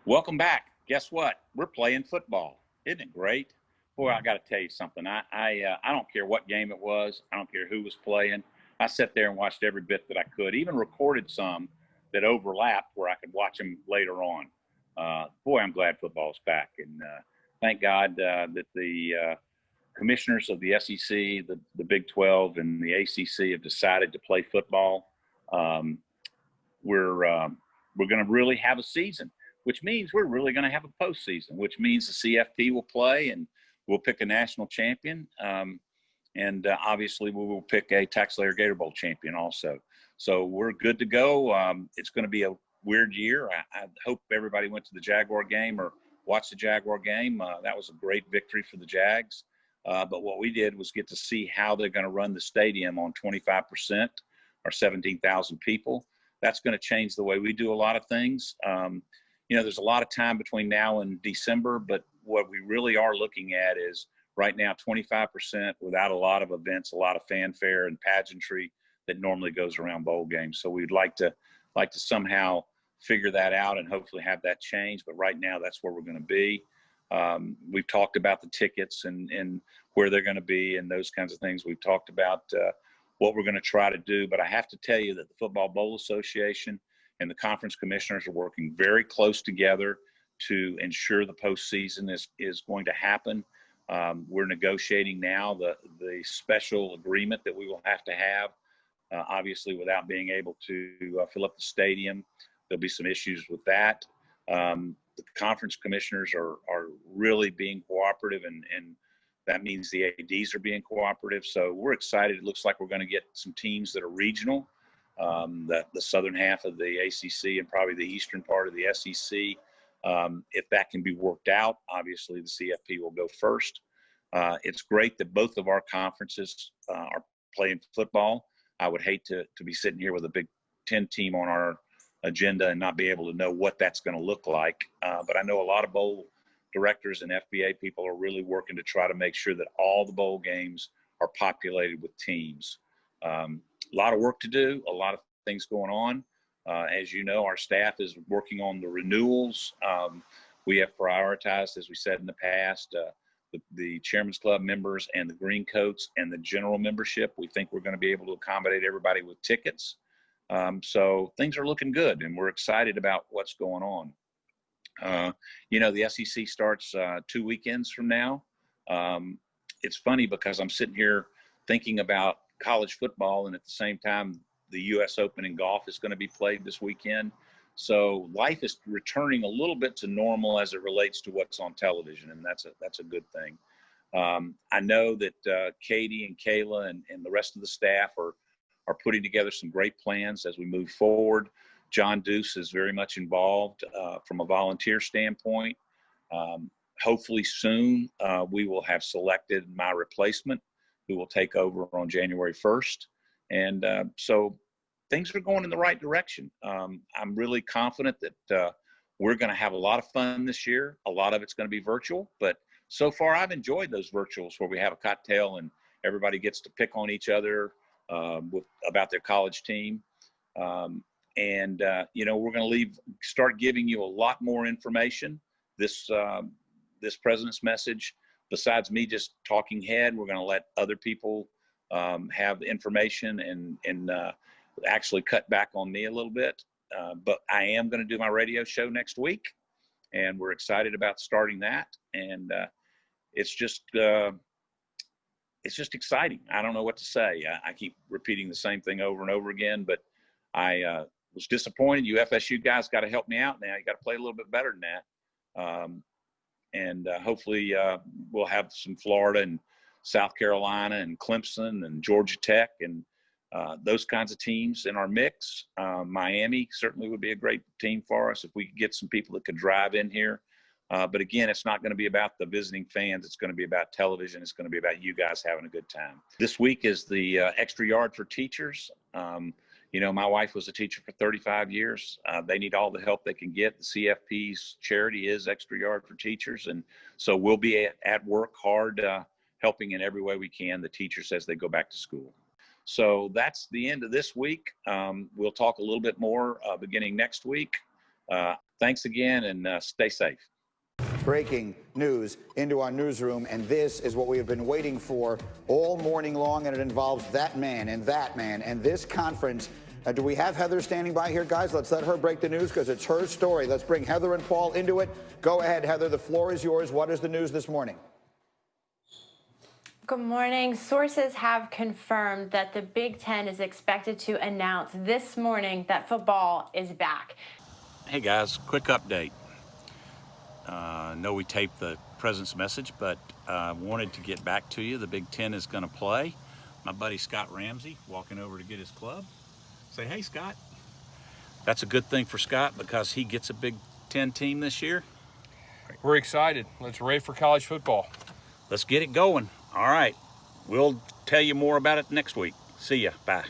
Welcome back. Guess what? We're playing football. Isn't it great? Boy, I got to tell you something. I don't care what game it was. I don't care who was playing. I sat there and watched every bit that I could, even recorded some that overlapped where I could watch them later on. Boy, I'm glad football's back. And thank God that the commissioners of the SEC, the Big 12, and the ACC have decided to play football. We're going to really have a season, which means we're really going to have a postseason, which means the CFP will play and we'll pick a national champion. And obviously we will pick a TaxSlayer Gator Bowl champion also. So we're good to go. It's going to be a weird year. I hope everybody went to the Jaguar game or watched the Jaguar game. That was a great victory for the Jags. But what we did was get to see how they're going to run the stadium on 25% or 17,000 people. That's going to change the way we do a lot of things. There's a lot of time between now and December, but what we really are looking at is right now 25% without a lot of events, a lot of fanfare and pageantry that normally goes around bowl games. So we'd like to somehow figure that out and hopefully have that change. But right now, that's where we're going to be. We've talked about the tickets and where they're going to be and those kinds of things. We've talked about what we're going to try to do. But I have to tell you that the Football Bowl Association and the conference commissioners are working very close together to ensure the postseason is going to happen. We're negotiating now the special agreement that we will have to have. Obviously, without being able to fill up the stadium, there'll be some issues with that. The conference commissioners are really being cooperative, and that means the ADs are being cooperative. So we're excited. It looks like we're going to get some teams that are regional, the southern half of the ACC and probably the eastern part of the SEC. If that can be worked out, obviously the CFP will go first. It's great that both of our conferences are playing football. I would hate to be sitting here with a Big Ten team on our agenda and not be able to know what that's going to look like. But I know a lot of bowl directors and FBA people are really working to try to make sure that all the bowl games are populated with teams. A lot of work to do, a lot of things going on. As you know, our staff is working on the renewals. We have prioritized, as we said in the past, the Chairman's Club members and the Green Coats and the general membership. We think we're going to be able to accommodate everybody with tickets. So things are looking good, and we're excited about what's going on. The SEC starts 2 weekends from now. It's funny because I'm sitting here thinking about college football, and at the same time, the U.S. Open in golf is going to be played this weekend. So life is returning a little bit to normal as it relates to what's on television, and that's a good thing. I know that Katie and Kayla and the rest of the staff are putting together some great plans as we move forward. John Deuce is very much involved from a volunteer standpoint. Hopefully soon we will have selected my replacement who will take over on January 1st. And so things are going in the right direction. I'm really confident that we're going to have a lot of fun this year. A lot of it's going to be virtual, but so far I've enjoyed those virtuals where we have a cocktail and everybody gets to pick on each other about their college team. We're going to start giving you a lot more information. This president's message, besides me just talking head, we're going to let other people have information and actually cut back on me a little bit. But I am going to do my radio show next week, and we're excited about starting that. And it's just exciting. I don't know what to say. I keep repeating the same thing over and over again, but I was disappointed. You FSU guys got to help me out now. You got to play a little bit better than that. Hopefully we'll have some Florida and South Carolina and Clemson and Georgia Tech and those kinds of teams in our mix. Miami certainly would be a great team for us if we could get some people that could drive in here. But again, it's not going to be about the visiting fans. It's going to be about television. It's going to be about you guys having a good time. This week is the extra yard for teachers. My wife was a teacher for 35 years. They need all the help they can get. The CFP's charity is Extra Yard for Teachers. And so we'll be at work hard, helping in every way we can the teachers as they go back to school. So that's the end of this week. We'll talk a little bit more beginning next week. Thanks again, and stay safe. Breaking news into our newsroom, and this is what we have been waiting for all morning long, and it involves that man and that man and this conference. Do we have Heather standing by here, guys? Let's let her break the news because it's her story. Let's bring Heather and Paul into it. Go ahead, Heather. The floor is yours. What is the news this morning? Good morning. Sources have confirmed that the Big Ten is expected to announce this morning that football is back. Hey guys, quick update. Know we taped the president's message, but wanted to get back to you. The Big Ten is going to play. My buddy Scott Ramsey walking over to get his club. Say, hey Scott. That's a good thing for Scott because he gets a Big Ten team this year. We're excited. Let's ready for college football. Let's get it going. All right. We'll tell you more about it next week. See ya. Bye.